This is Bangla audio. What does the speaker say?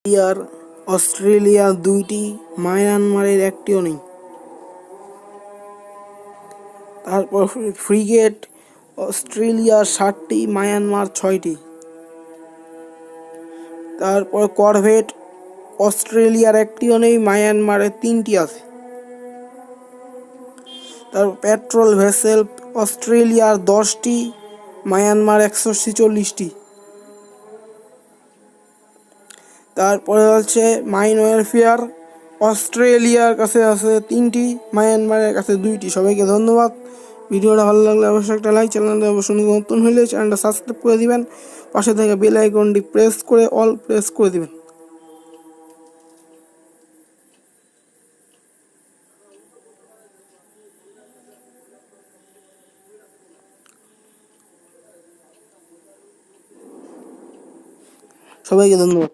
ইয়ার অস্ট্রেলিয়া 2টি, মায়ানমারের একটিও নেই। তারপর ফ্রিগেট অস্ট্রেলিয়ার 7টি, মায়ানমার 6টি। তারপর করভেট অস্ট্রেলিয়ার একটিও নেই, মায়ানমারের 3টি আছে। তারপর পেট্রোল ভেসেল অস্ট্রেলিয়ার 10টি, মায়ানমার 146টি। তারপরে হচ্ছে মাইন ওয়েলফেয়ার অস্ট্রেলিয়ার কাছে আছে 3টি, মায়ানমারের কাছে 2টি। সবাইকে ধন্যবাদ। ভিডিওটা ভালো লাগলে অবশ্যই একটা লাইক, চ্যানেলটা অবশ্যই নতুন হলে চ্যানেলটা সাবস্ক্রাইব করে দিবেন, পাশে থেকে বেল আইকনটি প্রেস করে অল প্রেস করে দিবেন। সবাইকে ধন্যবাদ।